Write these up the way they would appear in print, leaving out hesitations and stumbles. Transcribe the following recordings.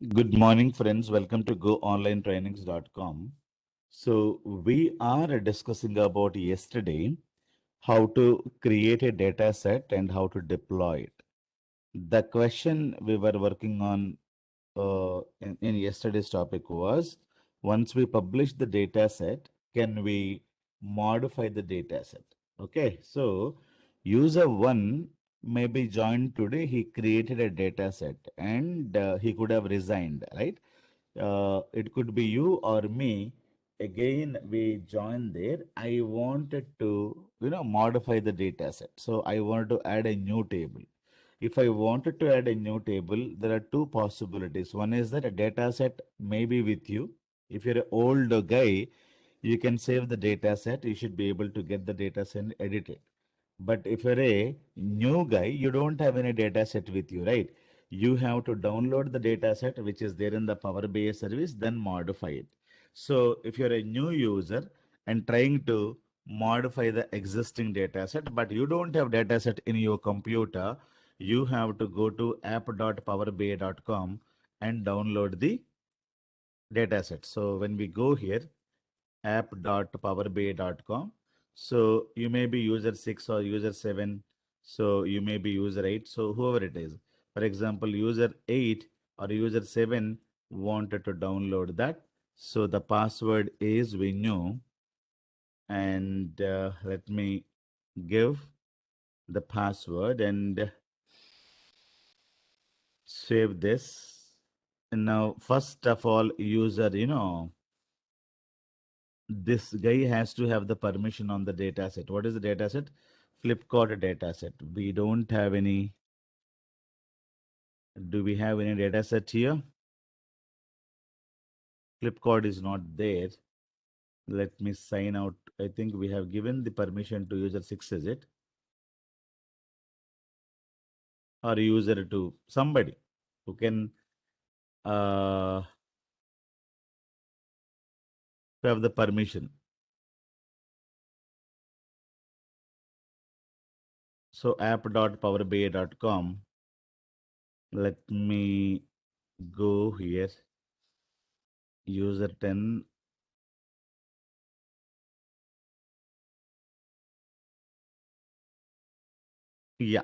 Good morning, friends. Welcome to GoOnlineTrainings.com. So we are discussing about yesterday how to create a data set and how to deploy it. The question we were working on in yesterday's topic was, once we publish the data set, can we modify the data set? Okay, so user one maybe joined today, he created a data set and he could have resigned, right? It could be you or me. Again, we join there. I wanted to, modify the data set. So I wanted to add a new table. If I wanted to add a new table, there are two possibilities. One is that a data set may be with you. If you're an old guy, you can save the data set. You should be able to get the data set and edit it. But if you're a new guy, you don't have any data set with you, right? You have to download the data set which is there in the Power BI service, then modify it. So if you're a new user and trying to modify the existing data set, but you don't have data set in your computer, you have to go to app.powerbi.com and download the data set. So when we go here, app.powerbi.com. So you may be user 6 or user 7. So you may be user 8. So whoever it is. For example, user 8 or user 7 wanted to download that. So the password is we knew. And let me give the password and save this. And now, first of all, user, this guy has to have the permission on the data set. What is the data set? Flipkart data set. We don't have any. Do we have any data set here? Flipkart is not there. Let me sign out. I think we have given the permission to user 6, is it? Or user 2, somebody who can have the permission. So app.powerbi.com. Let me go here. User 10. Yeah.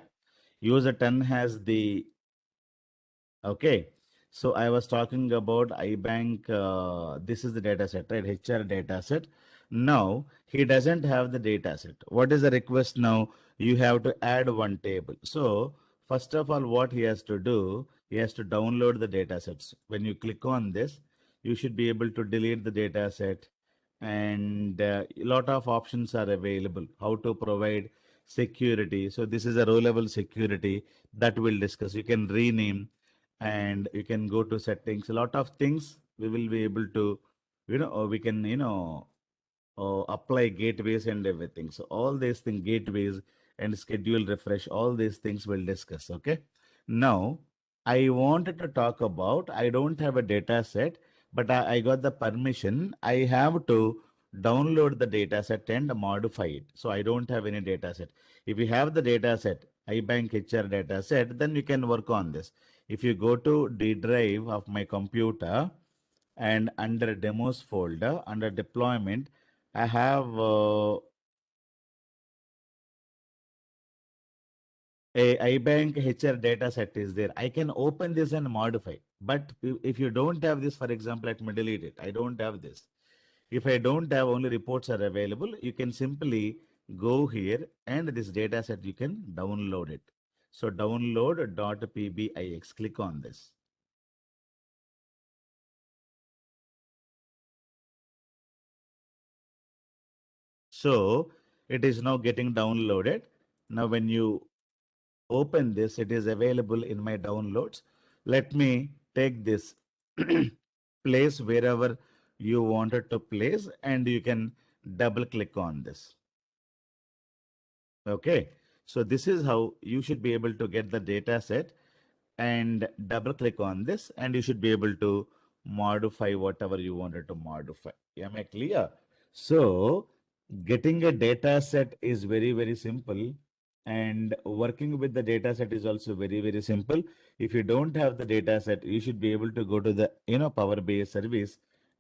User 10 has the, okay. So I was talking about iBank. This is the data set, right? HR data set. Now he doesn't have the data set. What is the request now? You have to add one table. So first of all, what he has to do, he has to download the data sets. When you click on this, you should be able to delete the data set. And a lot of options are available. How to provide security. So this is a row level security that we'll discuss. You can rename and you can go to settings. A lot of things we will be able to, we can, apply gateways and everything. So all these things, gateways and schedule refresh, all these things we'll discuss. Okay. Now, I wanted to talk about, I don't have a data set, but I got the permission. I have to download the data set and modify it. So I don't have any data set. If you have the data set, iBank HR data set, then you can work on this. If you go to the drive of my computer and under demos folder, under deployment, I have a iBank HR data set is there. I can open this and modify. But if you don't have this, for example, let me delete it. I don't have this. If I don't have, only reports are available, you can simply go here and this data set, you can download it. So download.pbix, click on this. So it is now getting downloaded. Now when you open this, it is available in my downloads. Let me take this place wherever you wanted to place and you can double click on this. Okay. So this is how you should be able to get the data set and double click on this and you should be able to modify whatever you wanted to modify. Am I clear? So getting a data set is very, very simple and working with the data set is also very, very simple. If you don't have the data set, you should be able to go to the, Power BI service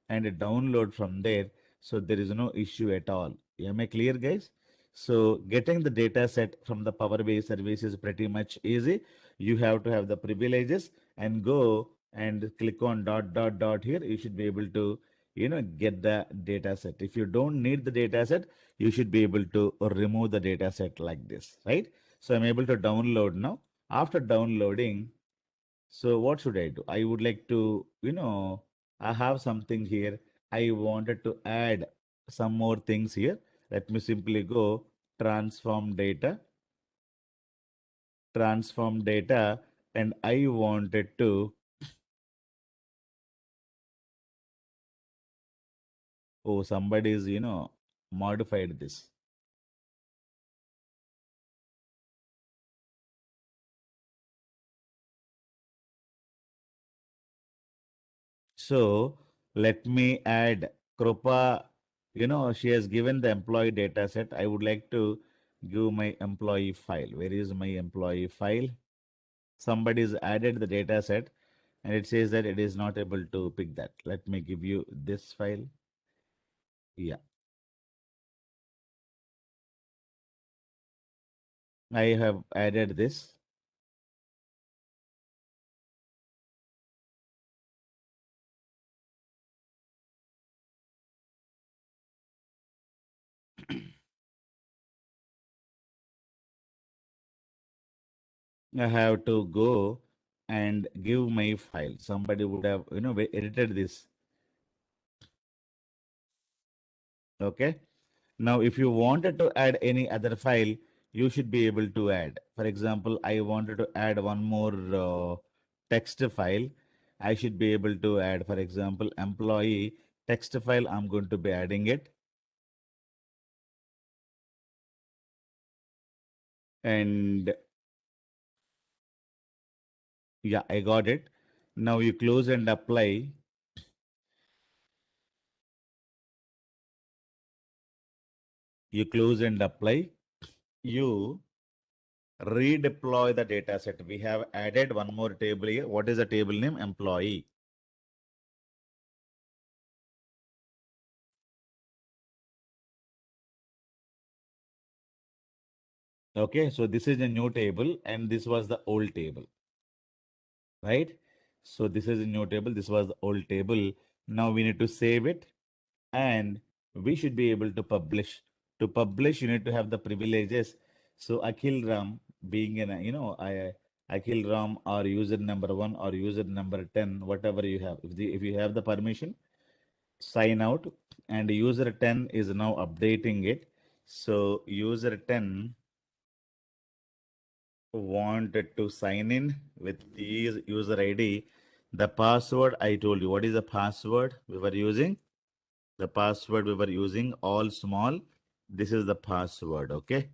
and download from there. So there is no issue at all. Am I clear, guys? So getting the data set from the Power BI service is pretty much easy. You have to have the privileges and go and click on dot dot dot here. You should be able to, get the data set. If you don't need the data set, you should be able to remove the data set like this, right? So I'm able to download now. After downloading, so what should I do? I would like to, I have something here. I wanted to add some more things here. Let me simply go transform data, transform data, and I wanted to, oh, somebody's, modified this. So let me add Krupa. She has given the employee data set. I would like to give my employee file. Where is my employee file? Somebody's added the data set and it says that it is not able to pick that. Let me give you this file. Yeah, I have added this. I have to go and give my file. Somebody would have, edited this. Okay. Now, if you wanted to add any other file, you should be able to add. For example, I wanted to add one more text file. I should be able to add, for example, employee text file. I'm going to be adding it. And yeah, I got it. Now you close and apply. You close and apply. You redeploy the data set. We have added one more table here. What is the table name? Employee. Okay, so this is a new table and this was the old table, right? So this is a new table. This was the old table. Now we need to save it and we should be able to publish. To publish, you need to have the privileges. So Akhil Ram being in, Akhil Ram or user number 1 or user number 10, whatever you have. If you have the permission, sign out and user 10 is now updating it. So user 10 wanted to sign in with his user ID. The password I told you. What is the password we were using? The password we were using all small. This is the password. Okay.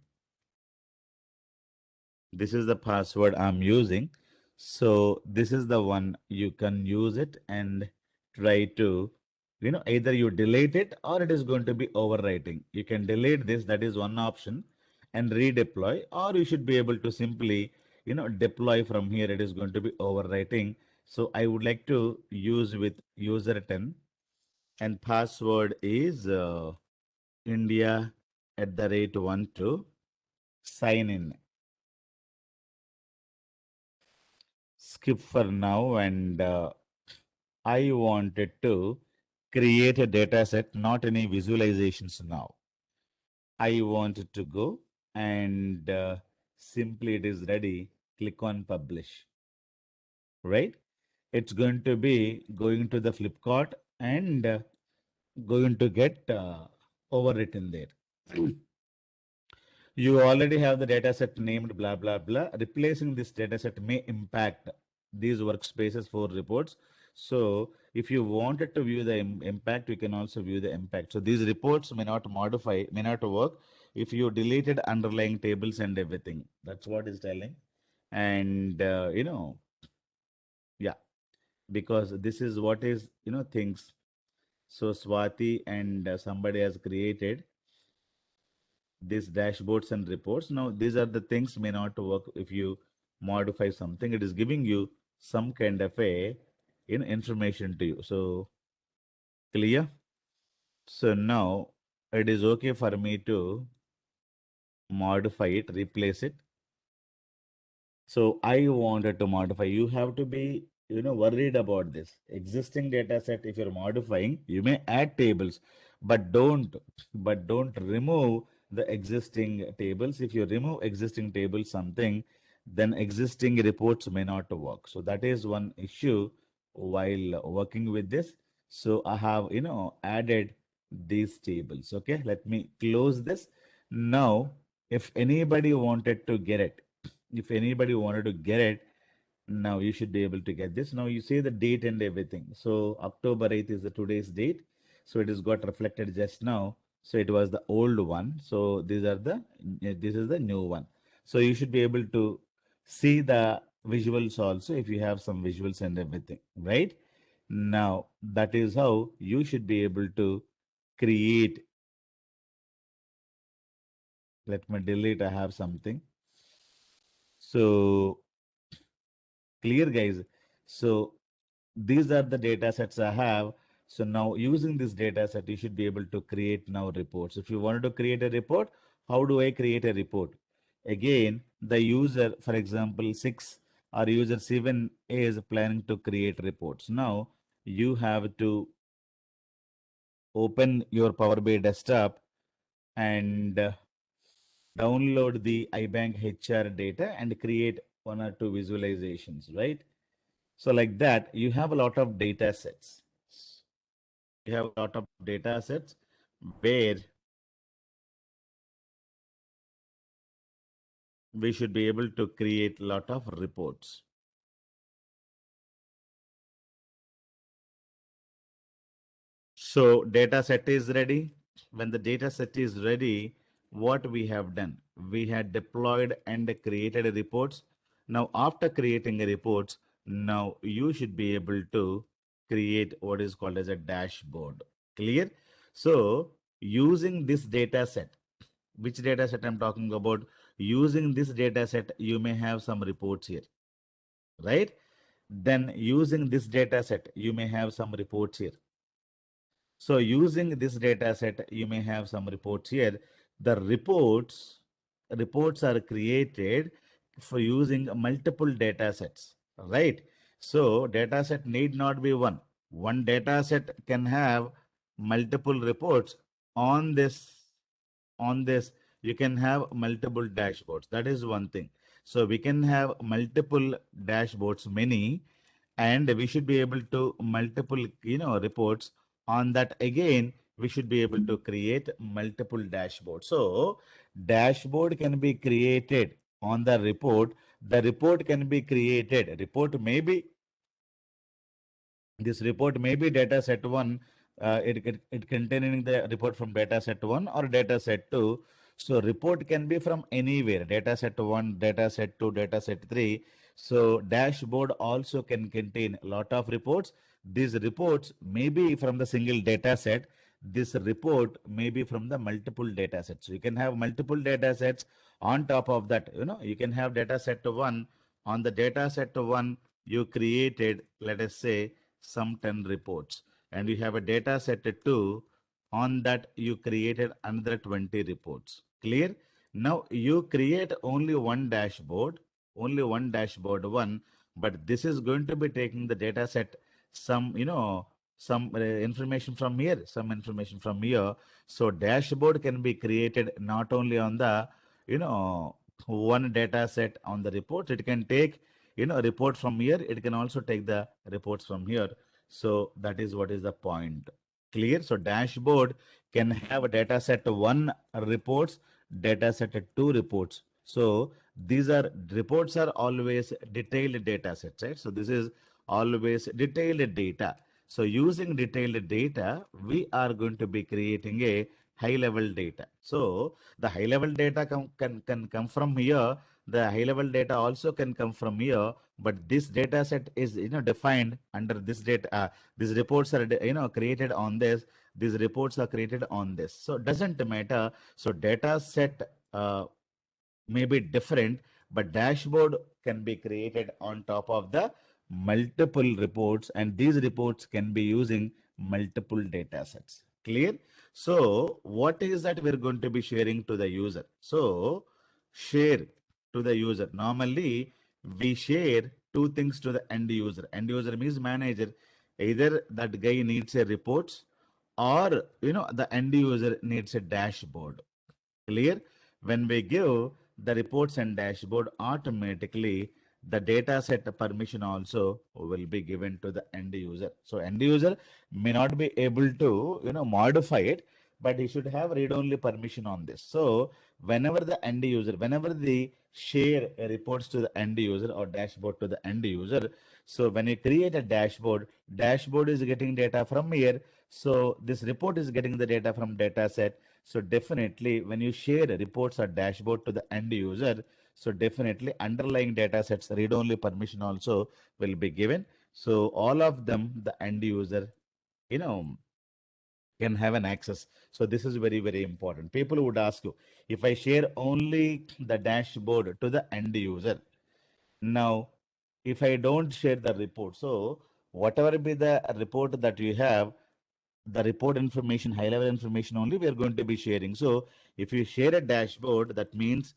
This is the password I'm using. So this is the one you can use it and try to, either you delete it or it is going to be overwriting. You can delete this, that is one option, and redeploy, or you should be able to simply, deploy from here. It is going to be overwriting. So I would like to use with user 10 and password is India at the rate 12. Sign in. Skip for now and I wanted to create a data set, not any visualizations now. I wanted to go and simply it is ready. Click on publish, right? It's going to be going to the Flipkart and going to get overwritten there. You already have the data set named blah, blah, blah. Replacing this data set may impact these workspaces for reports. So if you wanted to view the impact, you can also view the impact. So these reports may not modify, may not work if you deleted underlying tables and everything. That's what is telling. And, yeah, because this is what is, things. So Swati and somebody has created these dashboards and reports. Now, these are the things may not work if you modify something, it is giving you some kind of a information to you. So clear? So now it is okay for me to modify it, replace it. So I wanted to modify. You have to be, worried about this. Existing data set, if you're modifying, you may add tables, but don't remove the existing tables. If you remove existing tables, something, then existing reports may not work. So that is one issue while working with this. So I have, added these tables. Okay, let me close this. Now, if anybody wanted to get it, if anybody wanted to get it, now you should be able to get this. Now you say the date and everything. So October 8th is the today's date. So it is got reflected just now. So it was the old one. So this is the new one. So you should be able to see the visuals also if you have some visuals and everything, right? Now that is how you should be able to create. Let me delete. I have something. So clear, guys. So these are the data sets I have. So now using this data set, you should be able to create now reports. If you wanted to create a report, how do I create a report? Again, the user, for example, 6 or user 7 is planning to create reports. Now you have to open your Power BI desktop and download the iBank HR data and create one or two visualizations, right? So like that, you have a lot of data sets. You have a lot of data sets where we should be able to create a lot of reports. So data set is ready. When the data set is ready, what we have done? We had deployed and created reports. Now, after creating a reports, now you should be able to create what is called as a dashboard. Clear? So using this data set, which data set I'm talking about, using this data set, you may have some reports here, right? Then using this data set, you may have some reports here. So using this data set, you may have some reports here. The reports are created for using multiple data sets, right? So data set need not be one. One data set can have multiple reports. On this on this you can have multiple dashboards. That is one thing. So we can have multiple dashboards, many, and we should be able to multiple reports. On that again, we should be able to create multiple dashboards. So dashboard can be created on the report. The report can be created. This report may be data set 1, it containing the report from data set 1 or data set 2. So report can be from anywhere, data set 1, data set 2, data set 3. So dashboard also can contain a lot of reports. These reports may be from the single data set. This report may be from the multiple data sets. So you can have multiple data sets. On top of that, you can have data set 1. On the data set 1, you created, let us say, some 10 reports, and you have a data set 2. On that you created another 20 reports. Clear? Now you create only one dashboard one, but this is going to be taking the data set, some some information from here, some information from here. So dashboard can be created not only on the you know one data set on the report. It can take a report from here. It can also take the reports from here. So that is what is the point. Clear? So dashboard can have a data set 1 reports, data set 2 reports. So these are reports are always detailed data sets, right? So this is always detailed data. So using detailed data, we are going to be creating a high level data. So the high level data can come from here. The high level data also can come from here, but this data set is defined under this data. These reports are created on this. These reports are created on this. So it doesn't matter. So data set may be different, but dashboard can be created on top of the multiple reports, and these reports can be using multiple data sets. Clear? So what is that we're going to be sharing to the user? So share to the user. Normally, we share two things to the end user. End user means manager. Either that guy needs a reports, or the end user needs a dashboard. Clear? When we give the reports and dashboard, automatically the data set permission also will be given to the end user. So end user may not be able to modify it, but he should have read-only permission on this. So whenever the end user, whenever they share reports to the end user or dashboard to the end user, so when you create a dashboard, dashboard is getting data from here. So this report is getting the data from data set. So definitely when you share reports or dashboard to the end user, so definitely underlying data sets read-only permission also will be given. So all of them, the end user, you know, can have an access. So this is very, very important. People would ask you, if I share only the dashboard to the end user, now if I don't share the report, so whatever be the report that you have, the report information, high level information only we are going to be sharing. So if you share a dashboard, that means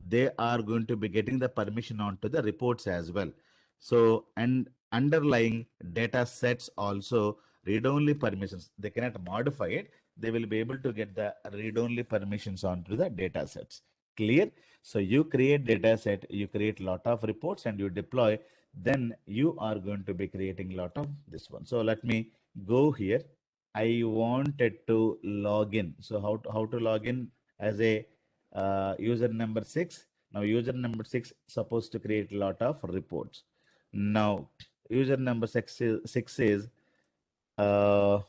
they are going to be getting the permission onto the reports as well. So, and underlying data sets also read-only permissions. They cannot modify it. They will be able to get the read-only permissions onto the data sets. Clear? So you create data set, you create lot of reports and you deploy, then you are going to be creating lot of this one. So let me go here. I wanted to log in. So how to log in as a user number 6. Now user number 6 supposed to create a lot of reports. Now user number 6 uh,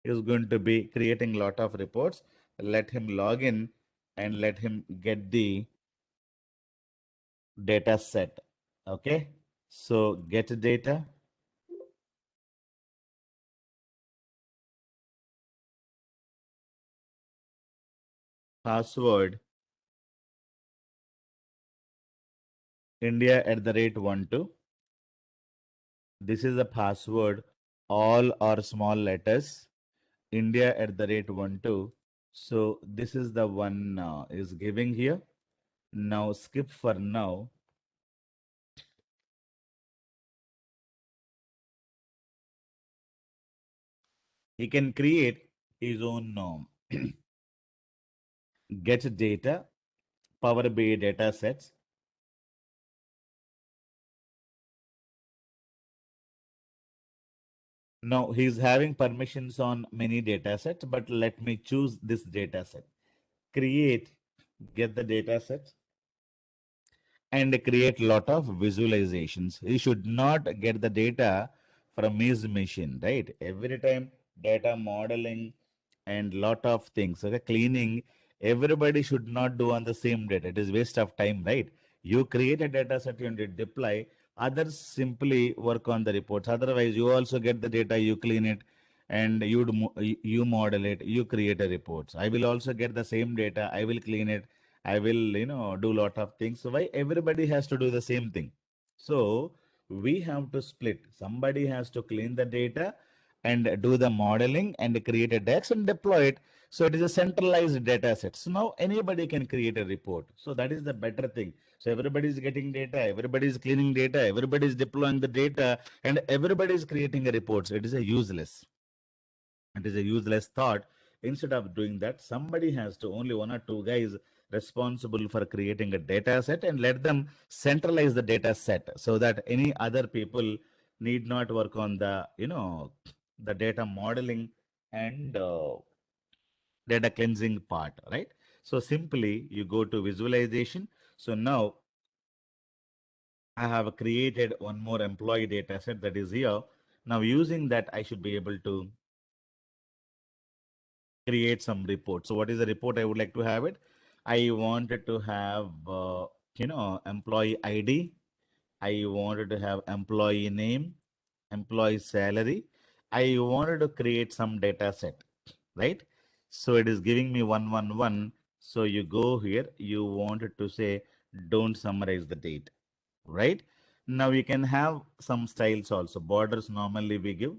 is going to be creating a lot of reports. Let him log in and let him get the data set. Okay. So get data, password, India@12. This is the password. All are small letters. India@12. So this is the one is giving here. Now skip for now. He can create his own get data, Power BI data sets. Now he's having permissions on many data sets, but let me choose this data set. Create, get the data sets and create lot of visualizations. He should not get the data from his machine, right? Every time data modeling and lot of things, okay, cleaning, everybody should not do on the same data. It is waste of time, right? You create a data set and you deploy, others simply work on the reports. Otherwise, you also get the data, you clean it, and you model it, you create a reports. I will also get the same data, I will clean it, I will, do a lot of things. So why everybody has to do the same thing? So we have to split. Somebody has to clean the data and do the modeling and create a DAX and deploy it. So it is a centralized data set. So now anybody can create a report. So that is the better thing. So everybody is getting data, everybody is cleaning data, everybody is deploying the data, and everybody is creating a report. So it is a useless. It is a useless thought. Instead of doing that, somebody has to, only one or two guys responsible for creating a data set, and let them centralize the data set so that any other people need not work on the, the data modeling and data cleansing part, right? So simply you go to visualization. So now I have created one more employee data set that is here. Now using that, I should be able to create some report. So what is the report I would like to have it? I wanted to have, employee ID. I wanted to have employee name, employee salary. I wanted to create some data set, right? So it is giving me 111. So you go here, you wanted to say don't summarize the date, right? Now you can have some styles also. Borders normally we give,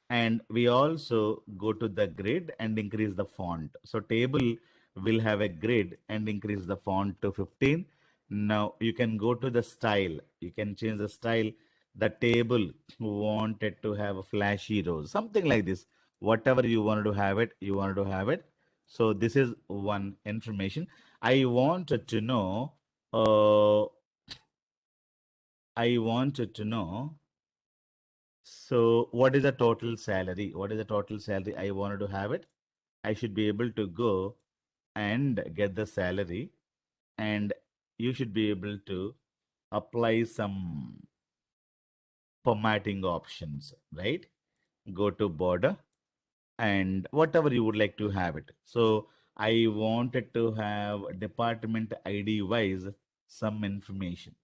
and we also go to the grid and increase the font. So table will have a grid and increase the font to 15. Now you can go to the style. You can change the style. The table wanted to have a flashy rows, something like this. Whatever you wanted to have it, you wanted to have it. So this is one information. I wanted to know, uh, I wanted to know, so what is the total salary? What is the total salary? I wanted to have it. I should be able to go and get the salary, and you should be able to apply some formatting options, right? Go to border and whatever you would like to have it. So I wanted to have department ID wise some information.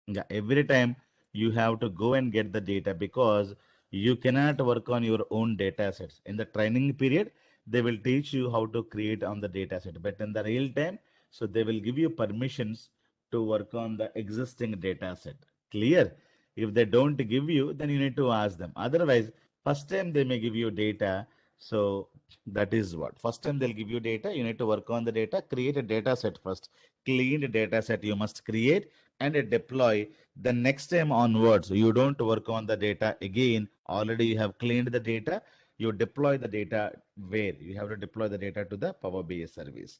Yeah, every time you have to go and get the data because you cannot work on your own data sets. In the training period, they will teach you how to create on the data set, but in the real time, so they will give you permissions to work on the existing data set. Clear? If they don't give you, then you need to ask them. Otherwise, first time they may give you data. So that is what. First time they'll give you data, you need to work on the data, create a data set first. Cleaned data set you must create and deploy. The next time onwards you don't work on the data again, already you have cleaned the data, you deploy the data. Where you have to deploy the data to the Power BI service.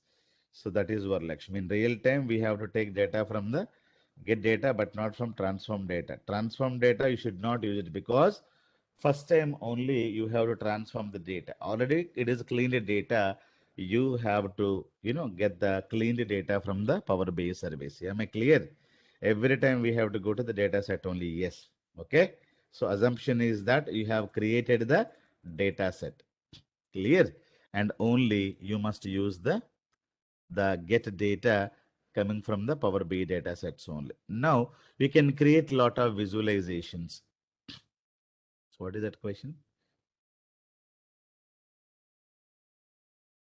So that is what Lakshmi. In real time we have to take data from the get data, but not from transform data. Transform data you should not use it because first time only you have to transform the data. Already it is cleaned data. You have to, get the cleaned data from the Power BI service. Am I clear? Every time we have to go to the data set only. Yes. Okay. So assumption is that you have created the data set. Clear? And only you must use the get data coming from the Power BI data sets only. Now we can create a lot of visualizations. So what is that question?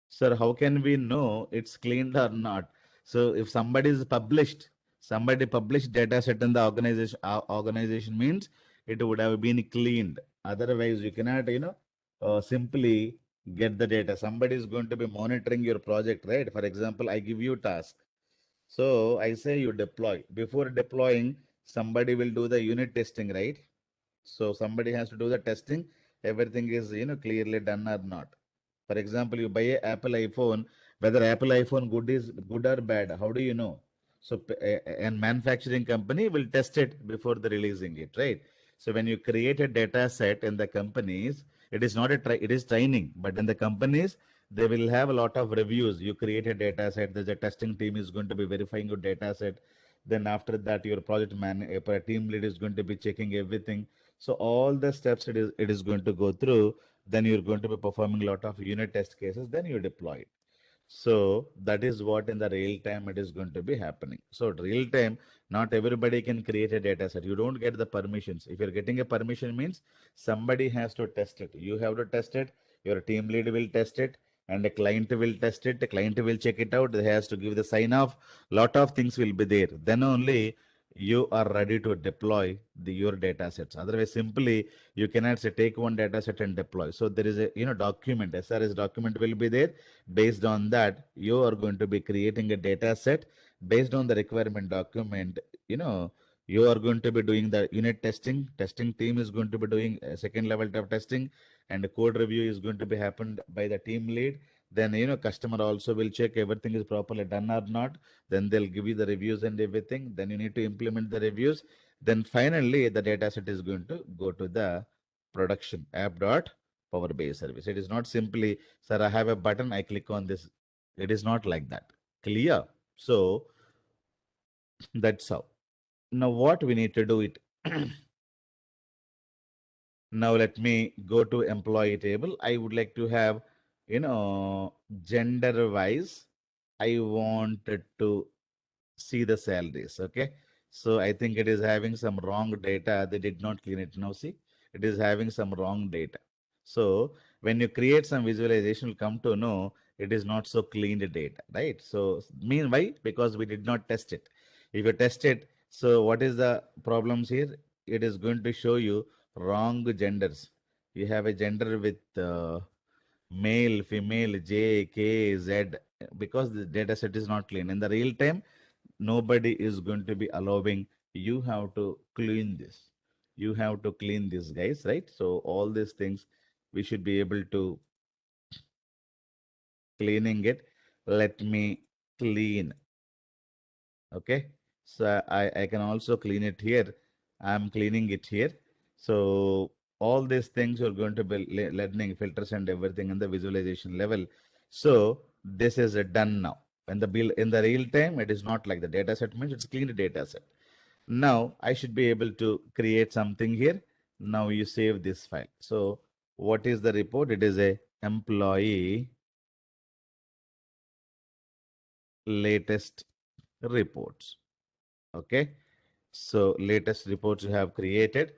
Sir, how can we know it's cleaned or not? So if somebody published data set in the organization means it would have been cleaned. Otherwise, you cannot, simply get the data. Somebody is going to be monitoring your project, right? For example, I give you task. So I say you deploy. Before deploying, somebody will do the unit testing, right? So somebody has to do the testing. Everything is, clearly done or not. For example, you buy a Apple iPhone, whether Apple iPhone good is good or bad, how do you know? So and manufacturing company will test it before the releasing it, right? So when you create a data set in the companies, it is not it is training, but in the companies they will have a lot of reviews. You create a data set, there's a testing team is going to be verifying your data set. Then after that, your team lead is going to be checking everything. So all the steps it is going to go through, then you're going to be performing a lot of unit test cases, then you deploy it. So that is what in the real time it is going to be happening. So real time, not everybody can create a data set. You don't get the permissions. If you're getting a permission means somebody has to test it. You have to test it. Your team lead will test it and the client will test it. The client will check it out. They has to give the sign off. Lot of things will be there. Then only you are ready to deploy your data sets. Otherwise, simply you cannot say take one data set and deploy. So there is a document, SRS document will be there. Based on that, you are going to be creating a data set based on the requirement document. You know, you are going to be doing the unit testing. Testing team is going to be doing a second level of testing, and the code review is going to be happened by the team lead. Then customer also will check everything is properly done or not. Then they'll give you the reviews and everything. Then you need to implement the reviews. Then finally the data set is going to go to the production app dot Power BI service. It is not simply, sir, I have a button, I click on this. It is not like that. Clear? So that's how. Now what we need to do it. Now let me go to employee table. I would like to have, gender wise. I wanted to see the salaries. Okay. So I think it is having some wrong data. They did not clean it. Now see, it is having some wrong data. So when you create some visualization, you'll come to know it is not so clean data, right? So meanwhile, because we did not test it. If you test it, so what is the problems here? It is going to show you wrong genders. You have a gender with male, female, J, K, Z, because the data set is not clean. In the real time, nobody is going to be allowing. You have to clean this. You have to clean this, guys, right? So all these things we should be able to cleaning it. Let me clean. Okay. So I can also clean it here. I'm cleaning it here. So all these things are going to be learning filters and everything in the visualization level. So this is done now. When the bill in the real time, it is not like the data set means it's cleaned data set. Now I should be able to create something here. Now you save this file. So what is the report? It is a employee latest reports. Okay. So latest reports you have created.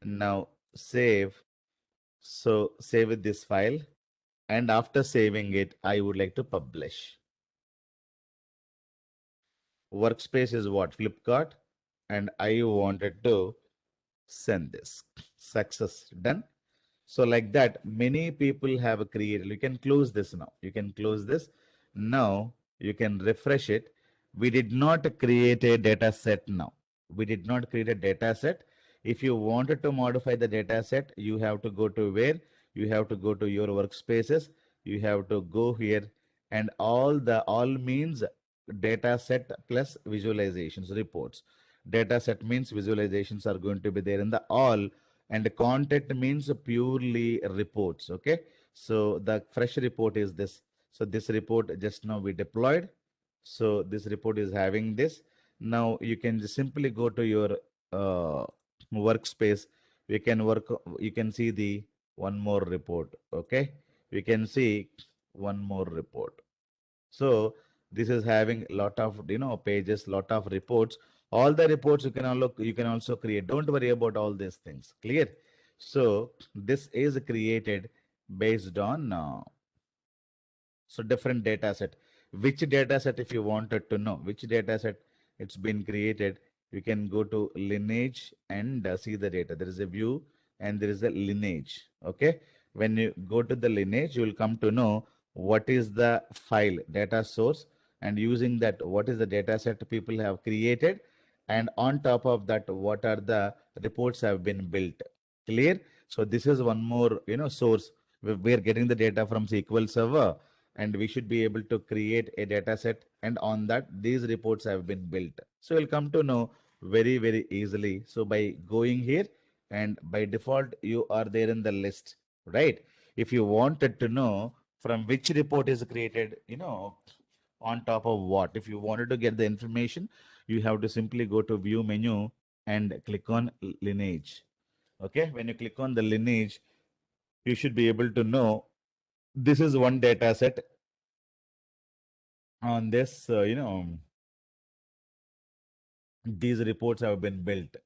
Now save. So save this file. And after saving it, I would like to publish. Workspace is what? Flipkart. And I wanted to send this. Success done. So like that, many people have created. You can close this now. You can close this. Now you can refresh it. We did not create a data set now. We did not create a data set. If you wanted to modify the data set, you have to go to where? You have to go to your workspaces. You have to go here and all means data set plus visualizations reports. Data set means visualizations are going to be there in the all, and content means purely reports. Okay, so the fresh report is this. So this report just now we deployed. So this report is having this. Now you can just simply go to your workspace. We can work. You can see the one more report. Okay, we can see one more report. So this is having lot of pages, lot of reports. All the reports you can also create. Don't worry about all these things. Clear? So this is created based on so different data set. Which data set, if you wanted to know which data set it's been created, you can go to lineage and see the data. There is a view and there is a lineage. Okay. When you go to the lineage, you will come to know what is the file data source, and using that, what is the data set people have created, and on top of that, what are the reports have been built. Clear? So this is one more source. We are getting the data from SQL Server, and we should be able to create a data set, and on that these reports have been built. So you'll come to know very easily. So by going here, and by default you are there in the list, right? If you wanted to know from which report is created, on top of what, if you wanted to get the information, you have to simply go to view menu and click on lineage. Okay, when you click on the lineage, you should be able to know this is one data set on this, these reports have been built.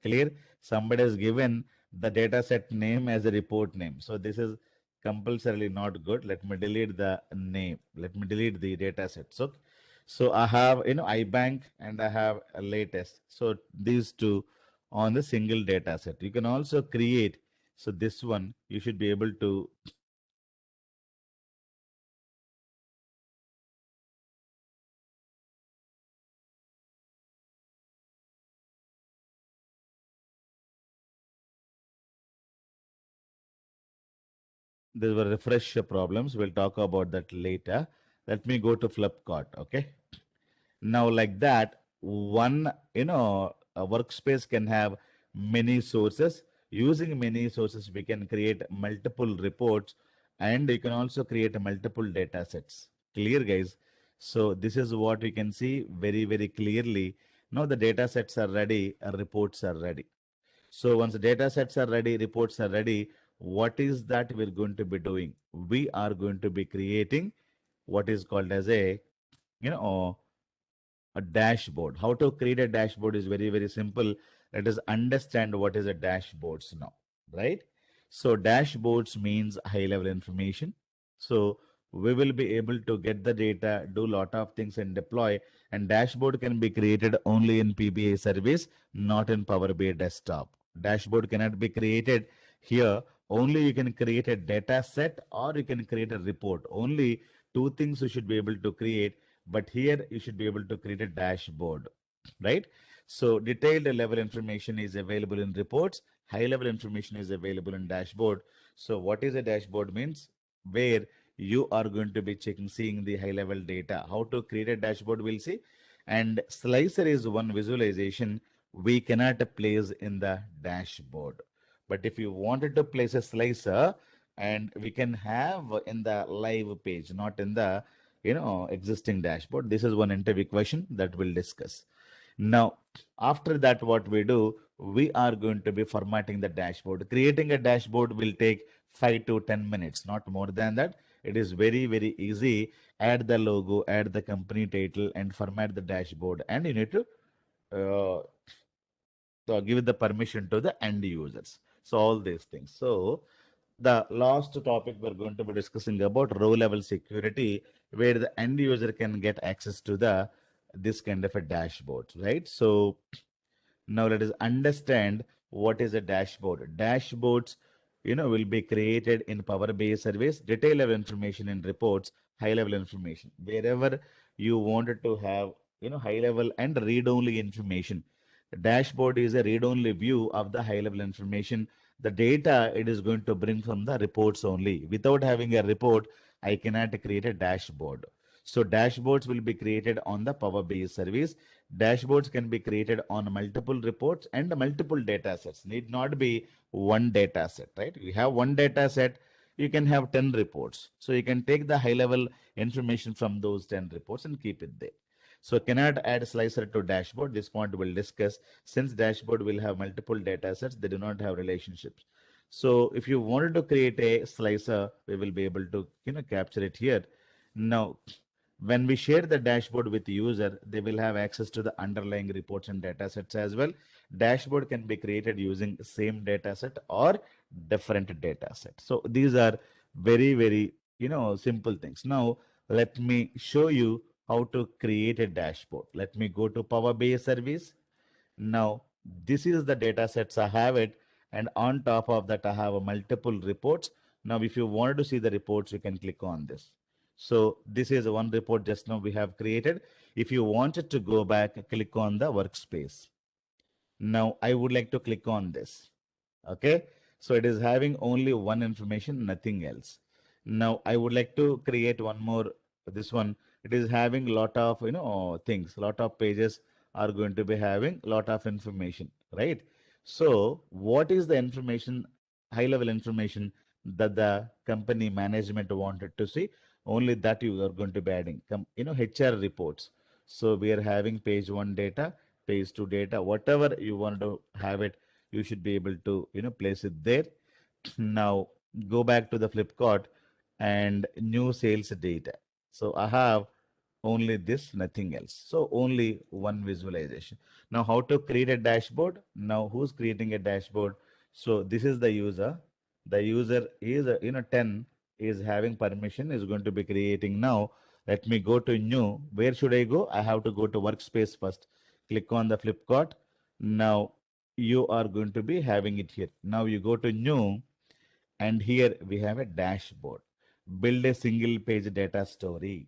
Clear? Somebody has given the data set name as a report name. So this is compulsorily not good. Let me delete the name. Let me delete the data set. So I have, iBank and I have a latest. So these two on the single data set. You can also create. So this one, you should be able to there were refresh problems. We'll talk about that later. Let me go to Flipkart. Okay. Now, like that, one, a workspace can have many sources. Using many sources, we can create multiple reports, and you can also create multiple data sets. Clear, guys? So this is what we can see very clearly. Now the data sets are ready, reports are ready. So once the data sets are ready, reports are ready, what is that we're going to be doing? We are going to be creating what is called as a dashboard. How to create a dashboard is very simple. Let us understand what is a dashboards now, right? So dashboards means high level information. So we will be able to get the data, do lot of things and deploy. And dashboard can be created only in PBA service, not in Power BI desktop. Dashboard cannot be created here. Only you can create a data set or you can create a report. Only two things you should be able to create, but here you should be able to create a dashboard, right? So detailed level information is available in reports. High level information is available in dashboard. So what is a dashboard means? Where you are going to be checking, seeing the high level data. How to create a dashboard, we'll see. And slicer is one visualization we cannot place in the dashboard. But if you wanted to place a slicer, and we can have in the live page, not in the existing dashboard. This is one interview question that we'll discuss. Now, after that, what we do, we are going to be formatting the dashboard. Creating a dashboard will take 5 to 10 minutes, not more than that. It is very, very easy. Add the logo, add the company title, and format the dashboard. And you need to uh, give the permission to the end users. So all these things. So the last topic we're going to be discussing about row level security, where the end user can get access to the this kind of a dashboard, right? So now let us understand what is a dashboard. Dashboards, will be created in Power BI service, detail level information in reports, high level information. Wherever you wanted to have, high level and read only information. The dashboard is a read only view of the high level information. The data it is going to bring from the reports only. Without having a report, I cannot create a dashboard. So dashboards will be created on the Power BI service. Dashboards can be created on multiple reports and multiple data sets. Need not be one data set, right? You have one data set, you can have 10 reports. So you can take the high level information from those 10 reports and keep it there. So cannot add slicer to dashboard. This point we'll discuss. Since dashboard will have multiple data sets, they do not have relationships. So if you wanted to create a slicer, we will be able to capture it here. Now, when we share the dashboard with the user, they will have access to the underlying reports and data sets as well. Dashboard can be created using same data set or different data set. So these are very, very, simple things. Now, let me show you how to create a dashboard. Let me go to Power BI service. Now, this is the data sets I have it. And on top of that, I have a multiple reports. Now, if you wanted to see the reports, you can click on this. So this is one report just now we have created. If you wanted to go back, click on the workspace. Now I would like to click on this. Okay. So it is having only one information, nothing else. Now I would like to create one more, this one. It is having lot of, things, lot of pages are going to be having lot of information, right? So what is the information, high level information that the company management wanted to see? Only that you are going to be adding, HR reports. So we are having page one data, page two data, whatever you want to have it, you should be able to, place it there. Now go back to the Flipkart and new sales data. So I have only this, nothing else. So only one visualization. Now how to create a dashboard? Now who's creating a dashboard? So this is the user. The user is, 10 is having permission, is going to be creating now. Let me go to new. Where should I go? I have to go to workspace first. Click on the Flipkart. Now you are going to be having it here. Now you go to new and here we have a dashboard. Build a single page data story,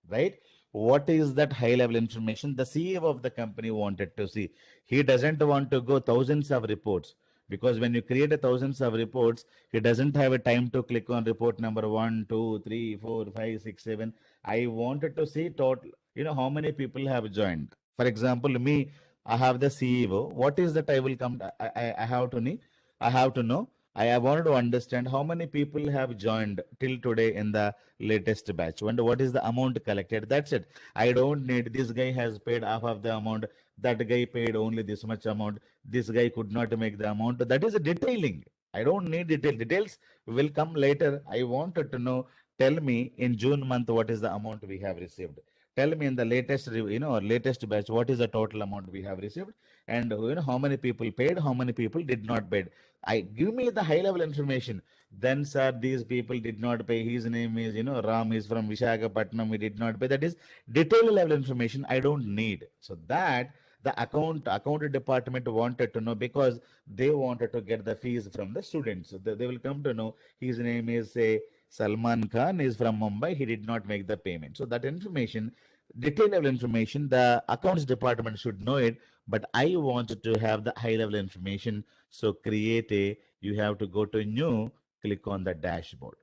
right? What is that high level information the CEO of the company wanted to see? He doesn't want to go thousands of reports, because when you create a thousands of reports, he doesn't have a time to click on report number 1, 2, 3, 4, 5, 6, 7. I wanted to see total, how many people have joined. For example, me, I have the CEO. What is that I will come, I have to need, I have to know. I wanted to understand how many people have joined till today in the latest batch. Wonder what is the amount collected. That's it. I don't need this guy has paid half of the amount. That guy paid only this much amount. This guy could not make the amount. That is a detailing. I don't need detail. Details will come later. I wanted to know. Tell me in June month what is the amount we have received. tell me in the latest, latest batch, what is the total amount we have received, and how many people paid, how many people did not pay. I give me the high level information. Then, sir, these people did not pay. His name is, Ram is from Vishakhapatnam. He did not pay. That is detailed level information I don't need. So that the account department wanted to know, because they wanted to get the fees from the students. So they will come to know his name is, say, Salman Khan is from Mumbai. He did not make the payment. So that information, detailed level information, the accounts department should know it. But I wanted to have the high level information. So create a. You have to go to new. Click on the dashboard.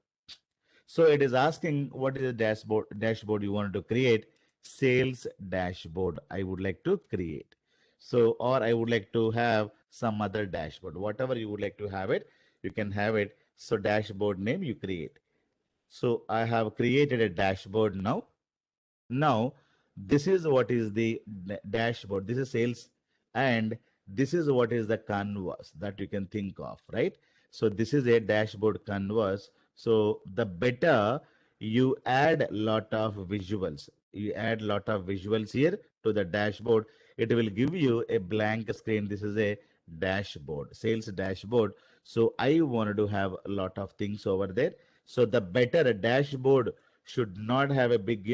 So it is asking what is the dashboard you want to create. Sales dashboard I would like to create. So, or I would like to have some other dashboard. Whatever you would like to have it, you can have it. So dashboard name you create. So I have created a dashboard now. Now, this is what is the dashboard. This is sales, and this is what is the canvas that you can think of, right? So this is a dashboard canvas. So the better you add lot of visuals, you add lot of visuals here to the dashboard, it will give you a blank screen. This is a dashboard, sales dashboard. So I wanted to have a lot of things over there. So the better a dashboard should not have a big,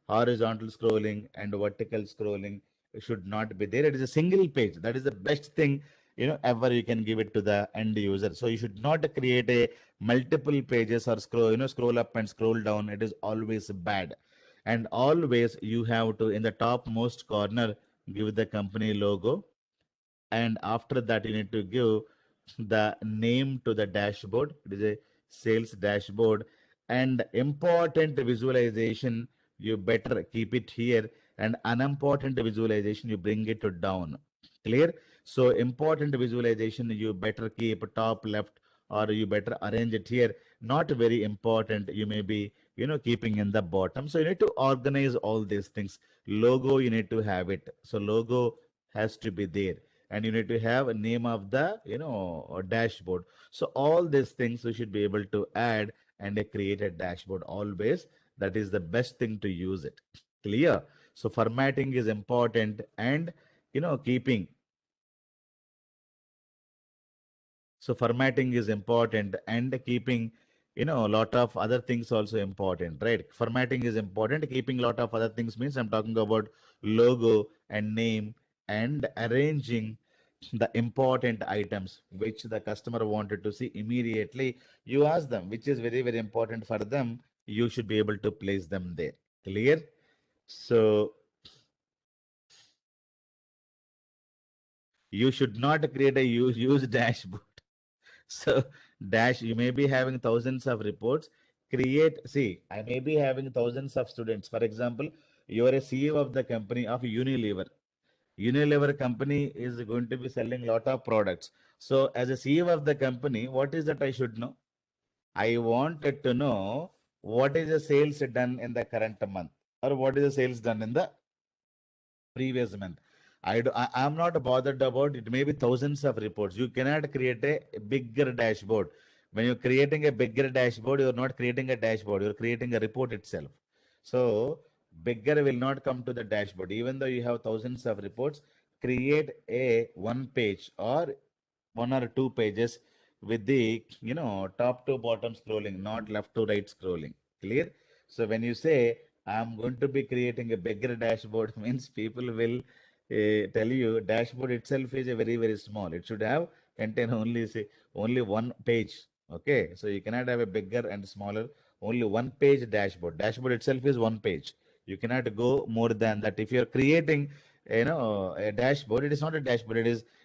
horizontal scrolling and vertical scrolling. It should not be there. It is a single page. That is the best thing, ever you can give it to the end user. So you should not create a multiple pages or scroll up and scroll down. It is always bad. And always you have to, in the topmost corner, give the company logo, and after that you need to give the name to the dashboard. It is a sales dashboard. And important visualization, you better keep it here, and unimportant visualization you bring it to down. Clear? So important visualization you better keep top left, or you better arrange it here. Not very important, you may be keeping in the bottom. So you need to organize all these things. Logo you need to have it. So logo has to be there, and you need to have a name of the dashboard. So all these things you should be able to add and create a dashboard always. That is the best thing to use it. Clear? So formatting is important, and keeping. So formatting is important, and keeping, a lot of other things also important, right? Formatting is important. Keeping a lot of other things means I'm talking about logo and name, and arranging the important items which the customer wanted to see immediately. You ask them which is very, very important for them. You should be able to place them there. Clear? So you should not create a use dashboard. So dash, you may be having thousands of reports. Create, see, I may be having thousands of students. For example, you are a CEO of the company of Unilever. Unilever company is going to be selling lot of products. So as a CEO of the company, what is that I should know? I wanted to know what is the sales done in the current month, or what is the sales done in the previous month. I am not bothered about it. May be thousands of reports. You cannot create a bigger dashboard. When you're creating a bigger dashboard, you're not creating a dashboard. You're creating a report itself. So bigger will not come to the dashboard. Even though you have thousands of reports, create a one page or one or two pages with the top to bottom scrolling, not left to right scrolling. Clear? So when you say I'm going to be creating a bigger dashboard, means people will tell you dashboard itself is a very, very small. It should have contain only, say, only one page. Okay, so you cannot have a bigger and smaller. Only one page dashboard. Dashboard itself is one page. You cannot go more than that. If you're creating a dashboard, it is not a dashboard.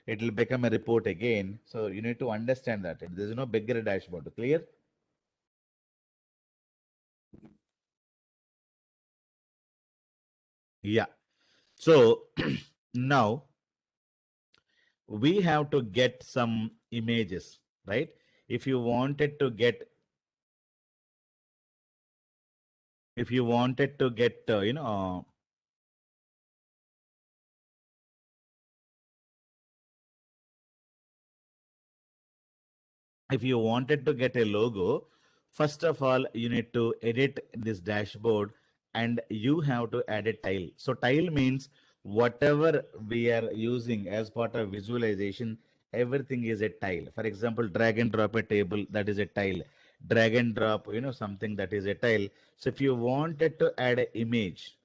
It will become a report again. So you need to understand that there is no bigger dashboard. Clear? Yeah. So now we have to get some images, right? If you wanted to get, if you wanted to get, if you wanted to get a logo, first of all, you need to edit this dashboard and you have to add a tile. So tile means whatever we are using as part of visualization, everything is a tile. For example, drag and drop a table, that is a tile. Drag and drop, something, that is a tile. So if you wanted to add an image,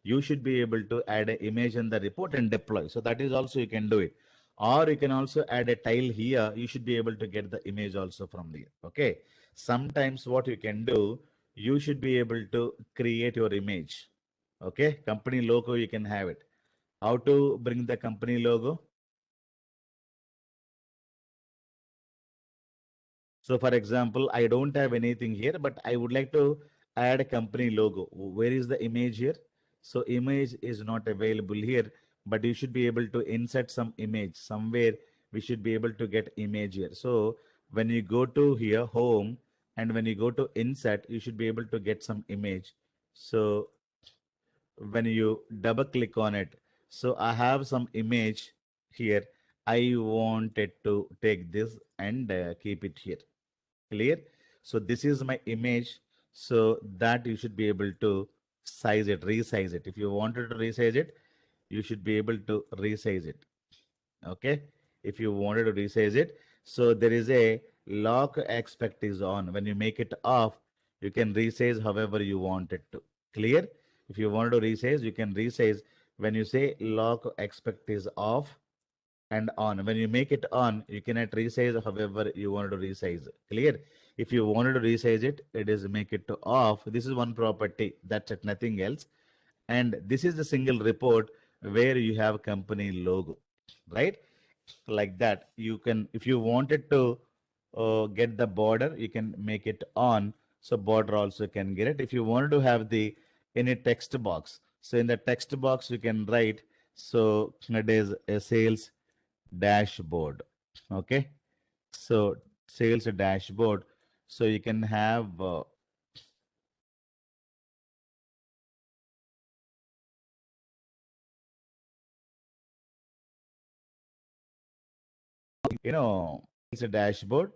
you should be able to add an image in the report and deploy. So that is also you can do it. Or you can also add a tile here. You should be able to get the image also from there. Okay. Sometimes what you can do, you should be able to create your image. Okay. Company logo, you can have it. How to bring the company logo? So for example, I don't have anything here, but I would like to add a company logo. Where is the image here? So image is not available here, but you should be able to insert some image somewhere. We should be able to get image here. So when you go to here, home, and when you go to insert, you should be able to get some image. So when you double click on it, so I have some image here. I wanted to take this and keep it here. Clear? So this is my image, so that you should be able to size it, resize it. If you wanted to resize it, you should be able to resize it. Okay. If you wanted to resize it, so there is a lock aspect is on. When you make it off, you can resize however you want it to. Clear? If you wanted to resize, you can resize. When you say lock aspect is off and on, when you make it on, you cannot resize however you wanted to resize. Clear? If you wanted to resize it, it is make it to off. This is one property, that's it, nothing else. And this is the single report where you have company logo, right? Like that, you can, if you wanted to get the border, you can make it on, so border also can get it. If you wanted to have the any text box, so in the text box you can write, so it is a sales dashboard. Okay, so sales dashboard, so you can have it's a dashboard.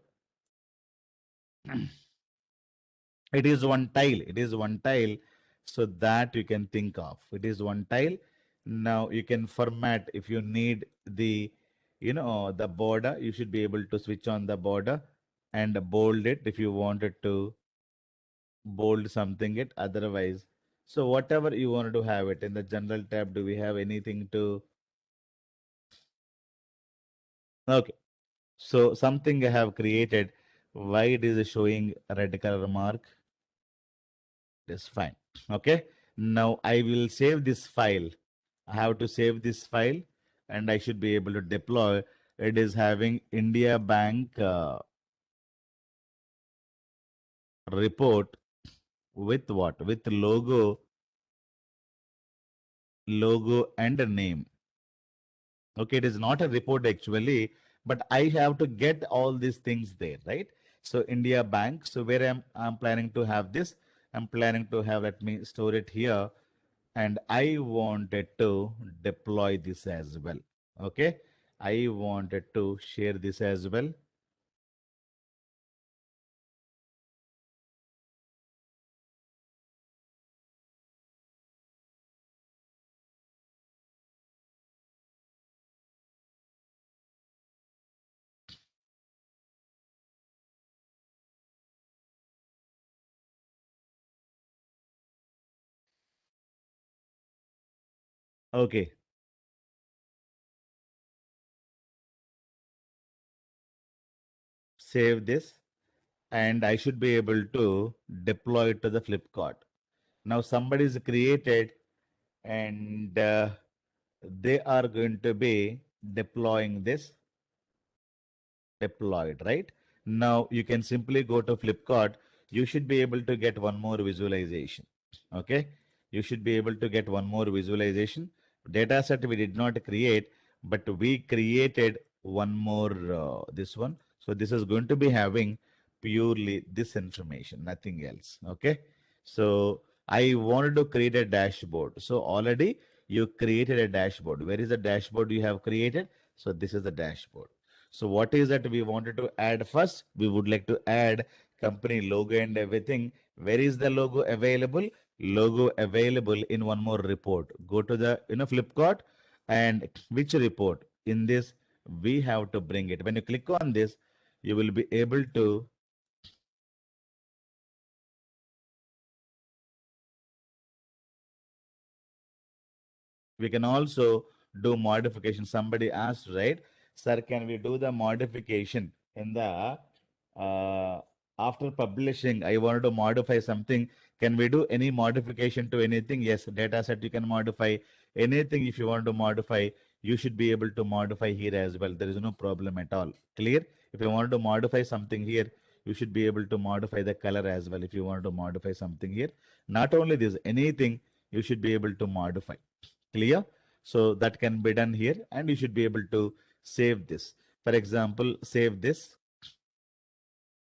It is one tile, so that you can think of, it is one tile. Now you can format if you need the the border, you should be able to switch on the border and bold it if you wanted to bold something it, otherwise, so whatever you wanted to have it in the general tab. Do we have anything to? Okay, so something I have created, why it is showing a red color mark? That's fine. Okay. Now I will save this file. I have to save this file and I should be able to deploy. It is having India Bank report with what? With logo and a name. Okay, it is not a report actually, but I have to get all these things there, right? So India Bank. So where I'm planning to have this, I'm planning to have, let me store it here, and I wanted to deploy this as well. Okay, I wanted to share this as well. Okay, save this, and I should be able to deploy it to the Flipkart. Now somebody is created, and they are going to be deploying this, deployed, right? Now you can simply go to Flipkart. You should be able to get one more visualization. Okay, you should be able to get one more visualization. Data set we did not create, but we created one more this one. So this is going to be having purely this information, nothing else. Okay, so I wanted to create a dashboard. So already you created a dashboard. Where is the dashboard you have created? So this is the dashboard. So what is that we wanted to add first? We would like to add company logo and everything. Where is the logo available? Logo available in one more report. Go to the Flipkart, and which report? In this, we have to bring it. When you click on this, you will be able to we can also do modification. Somebody asked, right, sir, can we do the modification in the after publishing? I wanted to modify something. Can we do any modification to anything? Yes, data set you can modify anything. If you want to modify, you should be able to modify here as well. There is no problem at all. Clear? If you want to modify something here, you should be able to modify the color as well. If you want to modify something here, not only this, anything you should be able to modify. Clear? So that can be done here, and you should be able to save this. For example, save this,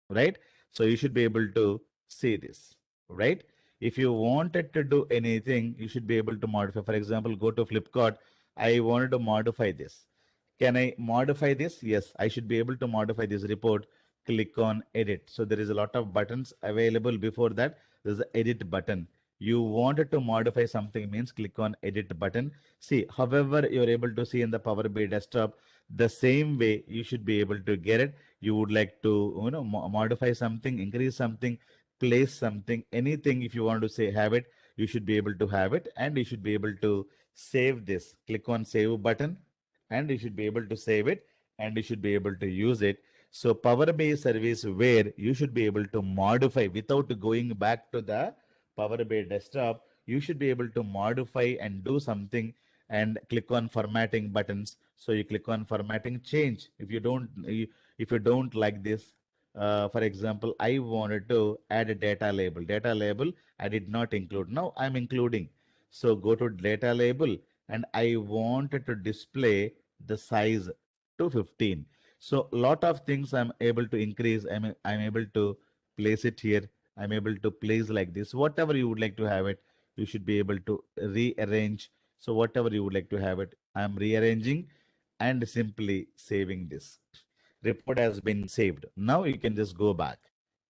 right? So you should be able to see this, right? If you wanted to do anything, you should be able to modify. For example, go to Flipkart. I wanted to modify this. Can I modify this? Yes, I should be able to modify this report. Click on edit. So there is a lot of buttons available. Before that, there's the edit button. You wanted to modify something means click on edit button. See, however, you're able to see in the Power BI desktop, the same way you should be able to get it. You would like to, modify something, increase something, place something, anything. If you want to say have it, you should be able to have it, and you should be able to save this. Click on save button, and you should be able to save it, and you should be able to use it. So Power BI service where you should be able to modify without going back to the Power BI desktop, you should be able to modify and do something, and click on formatting buttons. So you click on formatting change. If you don't like this, for example, I wanted to add a data label. Data label I did not include. Now I'm including. So go to data label, and I wanted to display the size to 15. So lot of things I'm able to increase. I'm able to place it here. I'm able to place like this. Whatever you would like to have it, you should be able to rearrange. So whatever you would like to have it, I'm rearranging and simply saving this. Report has been saved. Now you can just go back.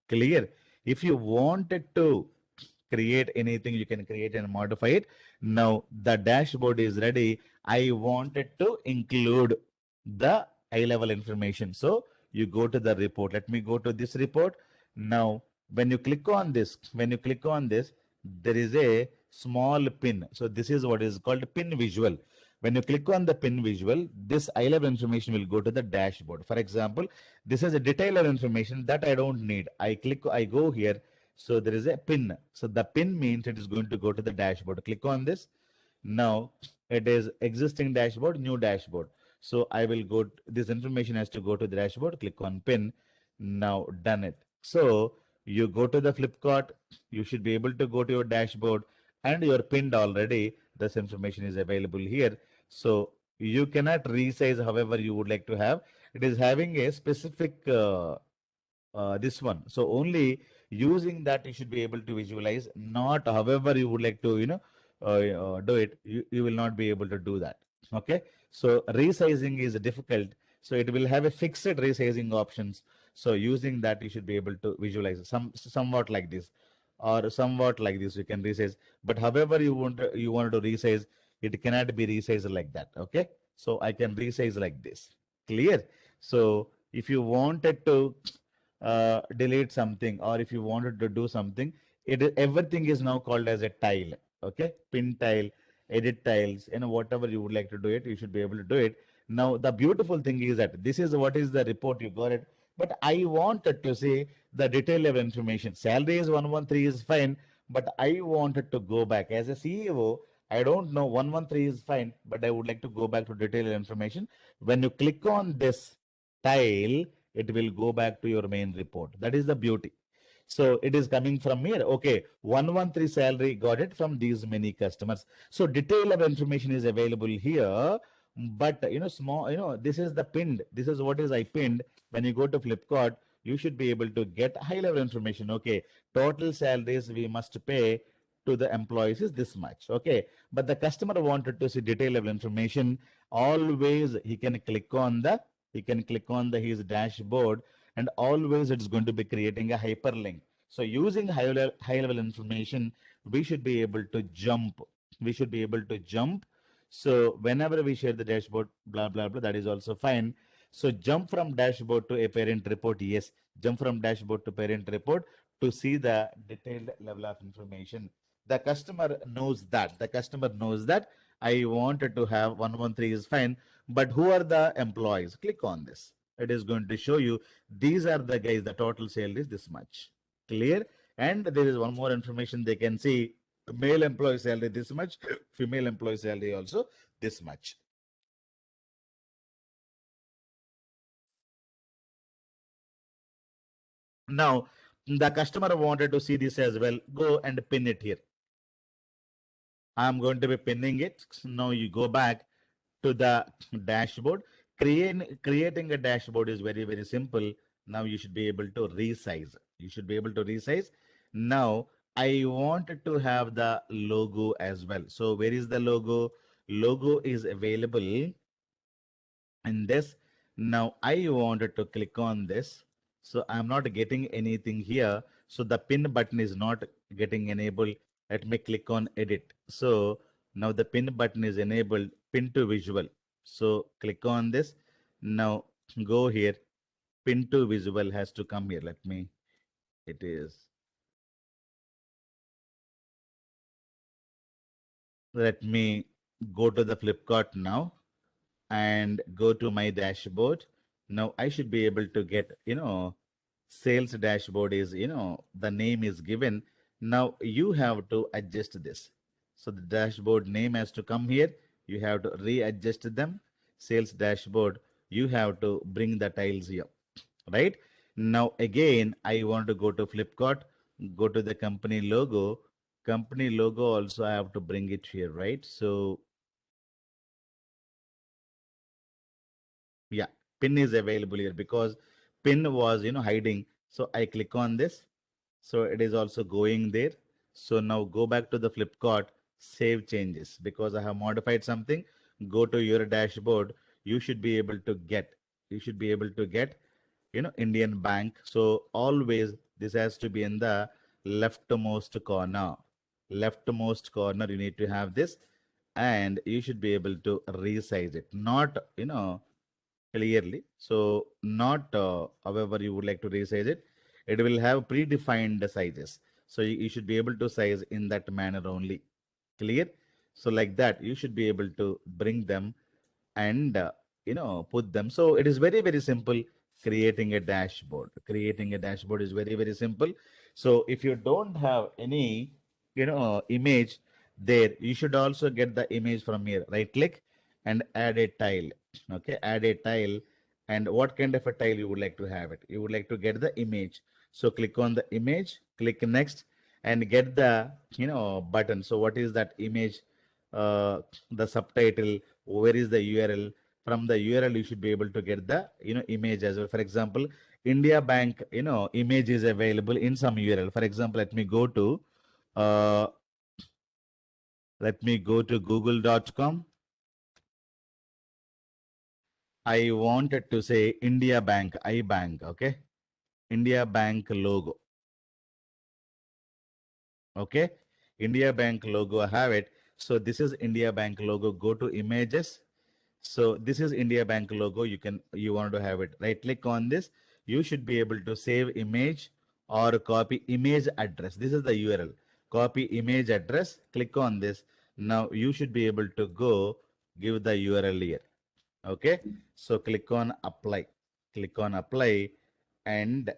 Clear? If you wanted to create anything, you can create and modify it. Now the dashboard is ready. I wanted to include the high level information. So you go to the report. Let me go to this report. Now, when you click on this, there is a small pin. So this is what is called pin visual. When you click on the pin visual, this high level information will go to the dashboard. For example, this is a detailed information that I don't need. I go here. So there is a pin. So the pin means it is going to go to the dashboard. Click on this. Now it is existing dashboard, new dashboard. So I will go, this information has to go to the dashboard. Click on pin. Now done it. So you go to the Flipkart, you should be able to go to your dashboard, and you're pinned already. This information is available here. So you cannot resize however you would like to have. It is having a specific this one. So only using that you should be able to visualize, not however you would like to, do it. You will not be able to do that. Okay. So resizing is difficult. So it will have a fixed resizing options. So using that, you should be able to visualize somewhat like this, or somewhat like this. You can resize, but however you want to resize, it cannot be resized like that. Okay. So I can resize like this. Clear? So if you wanted to delete something, or if you wanted to do something, everything is now called as a tile. Okay, pin tile, edit tiles, whatever you would like to do it, you should be able to do it. Now the beautiful thing is that this is what is the report, you got it, but I wanted to see the detail level information. Salary is 113 is fine, but I wanted to go back as a CEO. I don't know, 113 is fine, but I would like to go back to detailed information. When you click on this tile, it will go back to your main report. That is the beauty. So it is coming from here. Okay, 113 salary, got it from these many customers. So detail of information is available here. But small, this is the pinned. This is what is I pinned. When you go to Flipkart, you should be able to get high level information. Okay, total salaries we must pay to the employees is this much. Okay, but the customer wanted to see detail level information. Always he can click on his dashboard, and always it's going to be creating a hyperlink. So using high level information, we should be able to jump. We should be able to jump. So whenever we share the dashboard, blah, blah, blah, that is also fine. So jump from dashboard to a parent report. Yes, jump from dashboard to parent report to see the detailed level of information. The customer knows that. The customer knows that I wanted to have 113 is fine, but who are the employees? Click on this. It is going to show you these are the guys, the total sale is this much. Clear? And there is one more information they can see male employee salary this much, female employee salary also this much. Now, the customer wanted to see this as well. Go and pin it here. I'm going to be pinning it. Now you go back to the dashboard. Creating a dashboard is very, very simple. Now you should be able to resize. You should be able to resize. Now I wanted to have the logo as well. So where is the logo? Logo is available in this. Now I wanted to click on this. So I'm not getting anything here. So the pin button is not getting enabled. Let me click on edit. So now the pin button is enabled, pin to visual. So click on this. Now go here. Pin to visual has to come here. It is, let me go to the Flipkart now and go to my dashboard. Now I should be able to get, sales dashboard is, the name is given. Now you have to adjust this. So the dashboard name has to come here. You have to readjust them. Sales dashboard, you have to bring the tiles here, right? Now again, I want to go to Flipkart, go to the company logo. Company logo also I have to bring it here, right? So yeah, pin is available here because pin was, hiding. So I click on this. So it is also going there. So now go back to the Flipkart, save changes because I have modified something. Go to your dashboard. You should be able to get, you should be able to get, Indian Bank. So always this has to be in the leftmost corner. Leftmost corner, you need to have this and you should be able to resize it. Not, clearly. So not however you would like to resize it. It will have predefined sizes. So you should be able to size in that manner only. Clear? So like that, you should be able to bring them and put them. So it is very, very simple creating a dashboard. Creating a dashboard is very, very simple. So if you don't have any image there, you should also get the image from here. Right click and add a tile. Okay, add a tile. And what kind of a tile you would like to have it? You would like to get the image. So click on the image, click next and get the button. So what is that image? The subtitle, where is the URL? From the URL you should be able to get the image as well. For example, India Bank image is available in some URL. For example, uh, let me go to google.com. I wanted to say India Bank, iBank. Okay, India Bank logo. Okay, India Bank logo, I have it. So this is India Bank logo. Go to images. So this is India Bank logo. You want to have it. Right click on this. You should be able to save image or copy image address. This is the URL. Copy image address. Click on this. Now you should be able to go give the URL here. Okay. So click on apply. Click on apply and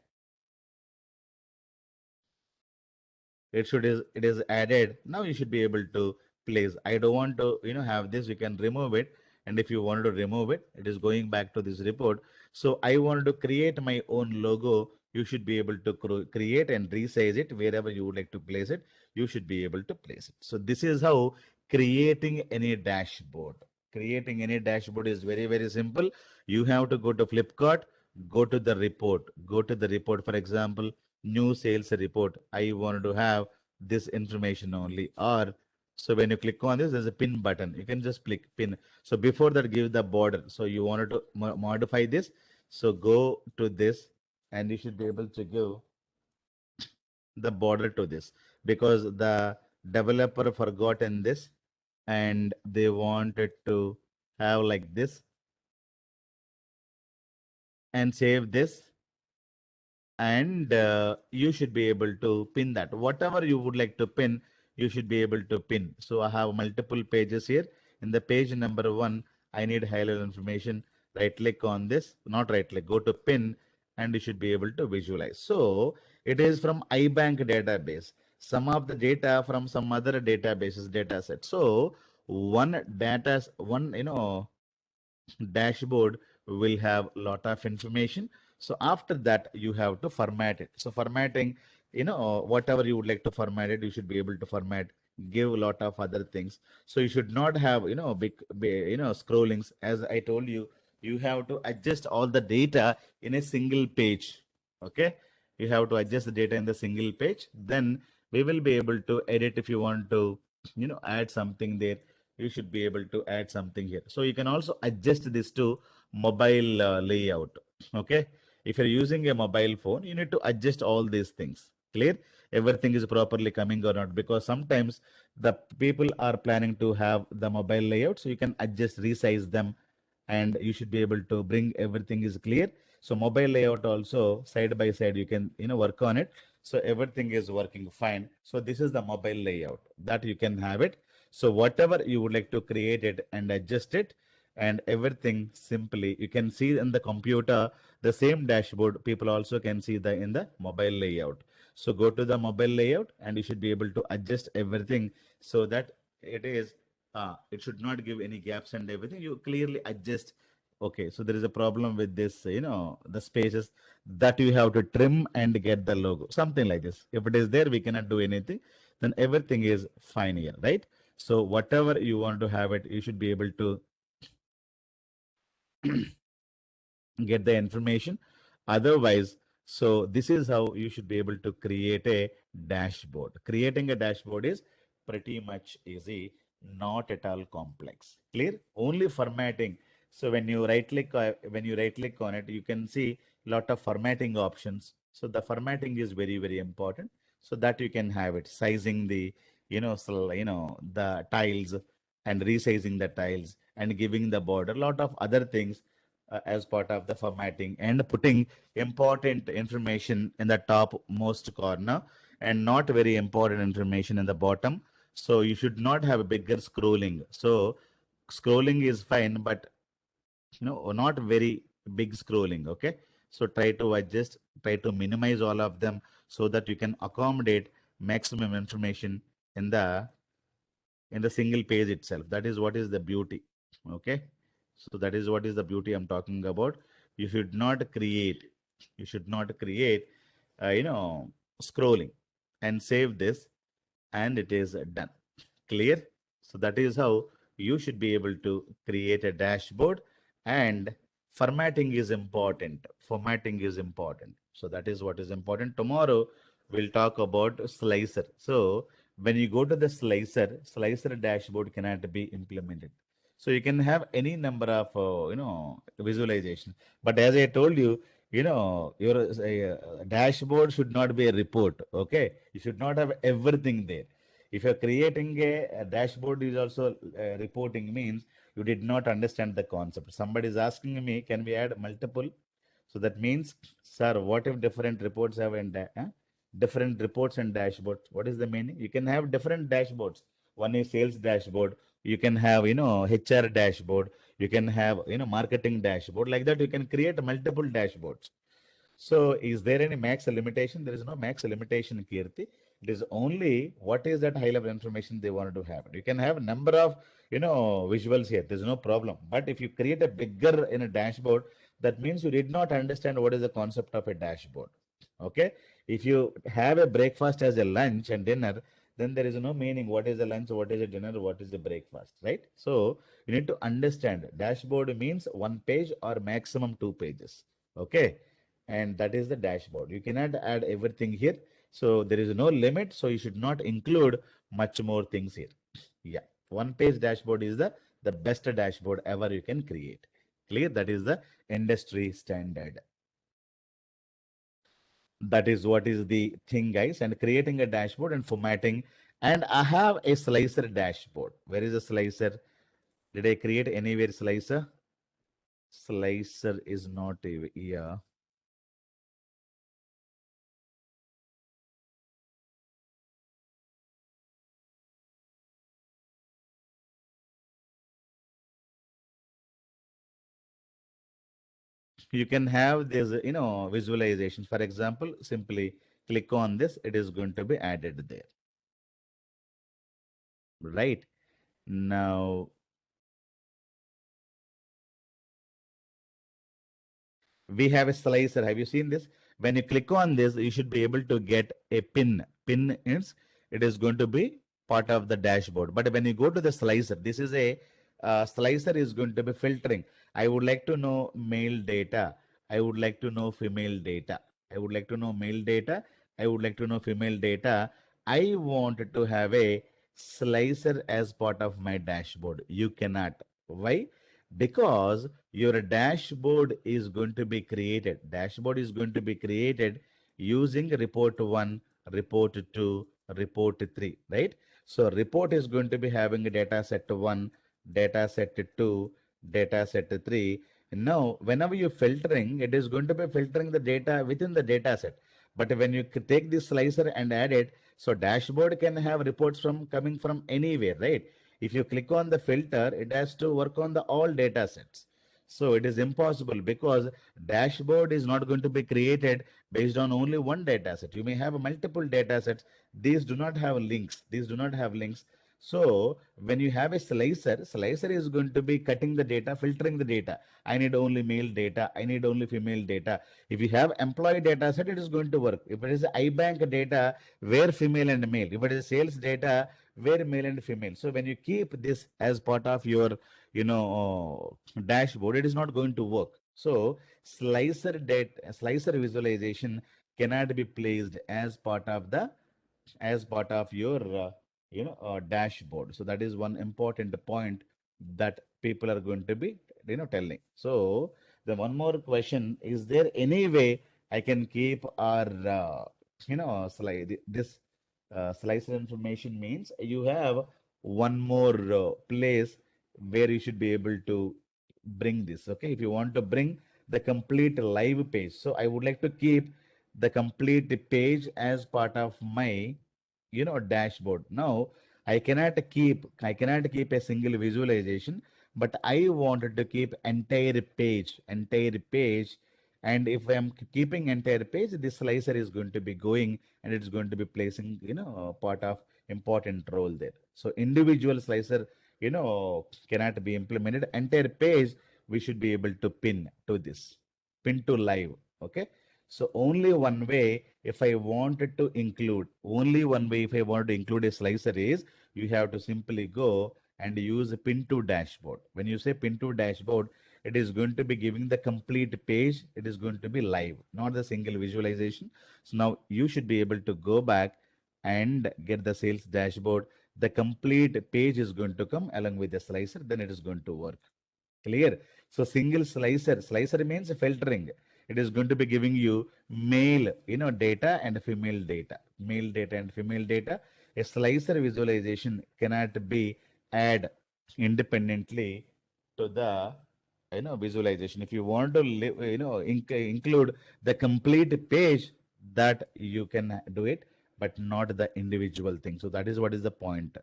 it is added. Now you should be able to place. I don't want to have this. You can remove it, and if you want to remove it, it is going back to this report. So I wanted to create my own logo. You should be able to create and resize it wherever you would like to place it. You should be able to place it. So this is how creating any dashboard. Creating any dashboard is very, very simple. You have to go to Flipkart, go to the report, go to the report. For example, new sales report. I wanted to have this information only. Or so when you click on this, there's a pin button. You can just click pin. So before that, give the border. So you wanted to modify this. So go to this and you should be able to give the border to this because the developer forgot in this and they wanted to have like this and save this, and you should be able to pin that. Whatever you would like to pin, you should be able to pin. So I have multiple pages here. In the page number 1, I need high level information. Right click on this, not right click, go to pin, and you should be able to visualize. So it is from iBank database. Some of the data from some other databases, data set. So one dashboard will have lot of information. So after that you have to format it. So formatting, whatever you would like to format it, you should be able to format, give a lot of other things. So you should not have big scrollings. As I told you, you have to adjust all the data in a single page. Okay, you have to adjust the data in the single page, then we will be able to edit. If you want to add something there, you should be able to add something here. So you can also adjust this to mobile layout. Okay. If you're using a mobile phone, you need to adjust all these things. Clear? Everything is properly coming or not, because sometimes the people are planning to have the mobile layout. So you can adjust, resize them, and you should be able to bring everything is clear. So mobile layout also side by side, you can, work on it. So everything is working fine. So this is the mobile layout that you can have it. So whatever you would like to create it and adjust it, and everything simply you can see in the computer, the same dashboard people also can see the in the mobile layout. So go to the mobile layout and you should be able to adjust everything so that it should not give any gaps and everything. You clearly adjust. Okay, so there is a problem with this, the spaces that you have to trim and get the logo, something like this. If it is there, we cannot do anything. Then everything is fine here, right? So whatever you want to have it, you should be able to get the information. Otherwise, so this is how you should be able to create a dashboard. Creating a dashboard is pretty much easy, not at all complex. Clear? Only formatting. So when you right click on it, you can see lot of formatting options. So the formatting is very, very important, so that you can have it sizing the the tiles and resizing the tiles and giving the border, lot of other things as part of the formatting, and putting important information in the top most corner and not very important information in the bottom. So you should not have a bigger scrolling. So scrolling is fine, but not very big scrolling. Okay. So try to minimize all of them so that you can accommodate maximum information in the single page itself. That is what is the beauty. Okay. So that is what is the beauty I'm talking about. You should not create, you should not create, scrolling, and save this, and it is done. Clear? So that is how you should be able to create a dashboard, and formatting is important. Formatting is important. So that is what is important. Tomorrow we'll talk about slicer. So when you go to the slicer dashboard cannot be implemented. So you can have any number of visualization. But as I told you, your dashboard should not be a report. Okay, you should not have everything there. If you're creating a dashboard is also reporting, means you did not understand the concept. Somebody is asking me, can we add multiple? So that means, sir, what if different reports have different reports and dashboards? What is the meaning? You can have different dashboards. One is sales dashboard. You can have, HR dashboard. You can have, marketing dashboard. Like that, you can create multiple dashboards. So is there any max limitation? There is no max limitation, Kirti. It is only what is that high level information they wanted to have. You can have a number of, visuals here. There's no problem. But if you create a bigger in a dashboard, that means you did not understand what is the concept of a dashboard. Okay. If you have a breakfast as a lunch and dinner, then there is no meaning. What is the lunch? What is the dinner? What is the breakfast? Right? So you need to understand dashboard means one page or maximum two pages. Okay, and that is the dashboard. You cannot add everything here. So there is no limit. So you should not include much more things here. Yeah. One page dashboard is the best dashboard ever you can create. Clear? That is the industry standard. That is what is the thing, guys. And creating a dashboard and formatting. And I have a slicer dashboard. Where is the slicer? Did I create anywhere slicer? Slicer is not here. You can have this, visualization. For example, simply click on this. It is going to be added there, right? Now, we have a slicer. Have you seen this? When you click on this, you should be able to get a pin. Pin is, it is going to be part of the dashboard. But when you go to the slicer, this is a slicer is going to be filtering. I would like to know male data. I would like to know female data. I would like to know male data. I would like to know female data. I want to have a slicer as part of my dashboard. You cannot. Why? Because your dashboard is going to be created. Dashboard is going to be created using report 1, report 2, report 3, right? So report is going to be having a data set 1, data set 2, data set 3. Now, whenever you're filtering, it is going to be filtering the data within the data set. But when you take this slicer and add it, so dashboard can have reports from coming from anywhere, right? If you click on the filter, it has to work on the all data sets. So it is impossible because dashboard is not going to be created based on only one data set. You may have multiple data sets. These do not have links. These do not have links. So when you have a slicer is going to be cutting the data, filtering the data. I need only male data. I need only female data. If you have employee data set, it is going to work. If it is iBank data, where female and male. If it is sales data, where male and female. So when you keep this as part of your, dashboard, it is not going to work. So slicer visualization cannot be placed as part of your dashboard. So that is one important point that people are going to be telling. So the one more question: is there any way I can keep our slide this slicer information? Means you have one more place where you should be able to bring this. Okay, if you want to bring the complete live page, so I would like to keep the complete page as part of my dashboard. Now I cannot keep a single visualization, but I wanted to keep entire page. And if I'm keeping entire page, this slicer is going to be going and it's going to be placing part of important role there. So individual slicer cannot be implemented. Entire page we should be able to pin to live. Okay, so only one way if I wanted to include, only one way if I wanted to include a slicer is you have to simply go and use a pin to dashboard. When you say pin to dashboard, it is going to be giving the complete page. It is going to be live, not the single visualization. So now you should be able to go back and get the sales dashboard. The complete page is going to come along with the slicer, then it is going to work. Clear? So single slicer means filtering. It is going to be giving you male, data and female data, male data and female data. A slicer visualization cannot be add independently to the, visualization. If you want to, include the complete page, that you can do it, but not the individual thing. So that is what is the point.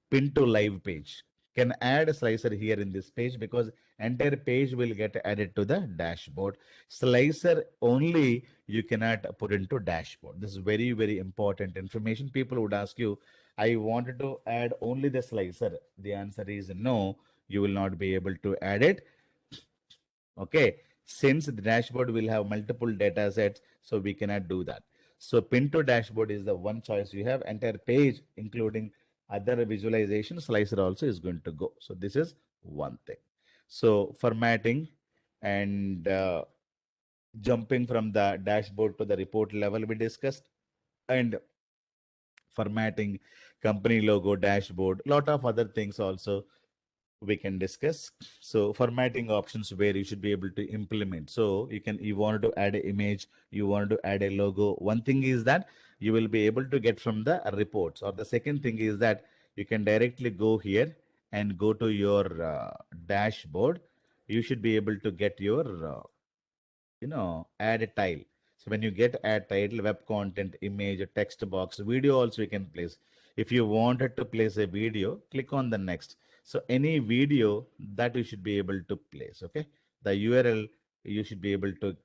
Pin to live page can add a slicer here in this page because entire page will get added to the dashboard. Slicer only you cannot put into dashboard. This is very, very important information. People would ask you, I wanted to add only the slicer. The answer is no, you will not be able to add it. Okay, since the dashboard will have multiple data sets, so we cannot do that. So pin to dashboard is the one choice you have. Entire page, including other visualization, slicer also is going to go. So this is one thing. So formatting and jumping from the dashboard to the report level we discussed, and formatting, company logo, dashboard, lot of other things also we can discuss. So formatting options where you should be able to implement. So you want to add an image, you want to add a logo. One thing is that you will be able to get from the reports, or the second thing is that you can directly go here and go to your dashboard. You should be able to get your add a tile. So when you get add title, web content, image, a text box, video also you can place. If you wanted to place a video, click on the next. So any video that you should be able to place. Okay, the URL you should be able to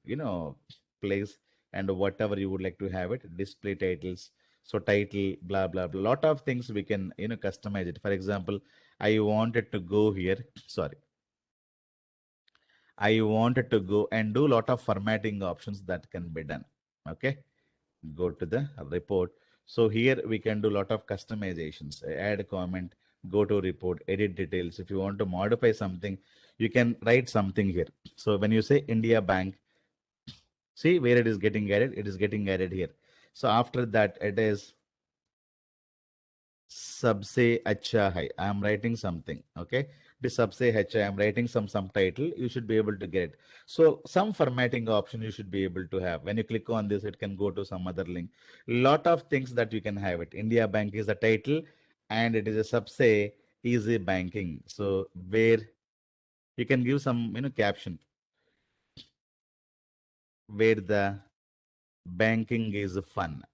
place, and whatever you would like to have it, display titles. So title, blah blah blah, lot of things we can customize it. For example, I wanted to go here. Sorry, I wanted to go and do a lot of formatting options that can be done. Okay, go to the report. So here we can do a lot of customizations, add a comment, go to report, edit details. If you want to modify something, you can write something here. So when you say India Bank, see where it is getting added, it is getting added here. So after that, it is सबसे अच्छा है. I am writing something. Okay. The सबसे अच्छा, I am writing some title. You should be able to get it. So some formatting option you should be able to have. When you click on this, it can go to some other link. Lot of things that you can have it. India Bank is a title, and it is a सबसे easy banking. So where you can give some caption where the banking is fun.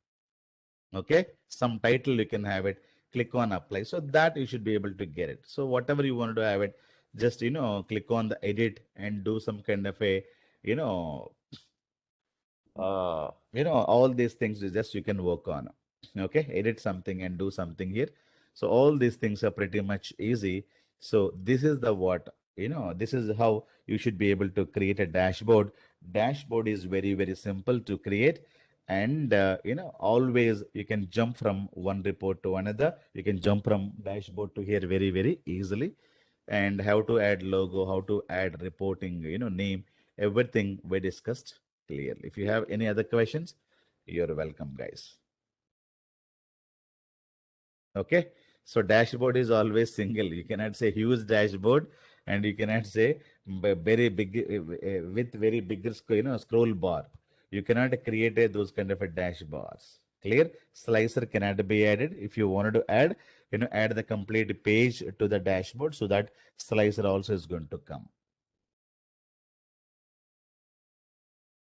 Okay, some title you can have it, click on apply, so that you should be able to get it. So whatever you want to have it, just click on the edit and do some kind of a you know all these things is just you can work on. Okay, edit something and do something here. So all these things are pretty much easy. So this is the what this is how you should be able to create a dashboard. Dashboard is very very simple to create, and always you can jump from one report to another. You can jump from dashboard to here very very easily, and how to add logo, how to add reporting, name, everything we discussed clearly. If you have any other questions, you're welcome, guys. Okay. So dashboard is always single. You cannot say huge dashboard, and you cannot say very big with very bigger scroll bar. You cannot create those kind of a dashboards. Clear? Slicer cannot be added. If you wanted to add, add the complete page to the dashboard, so that slicer also is going to come.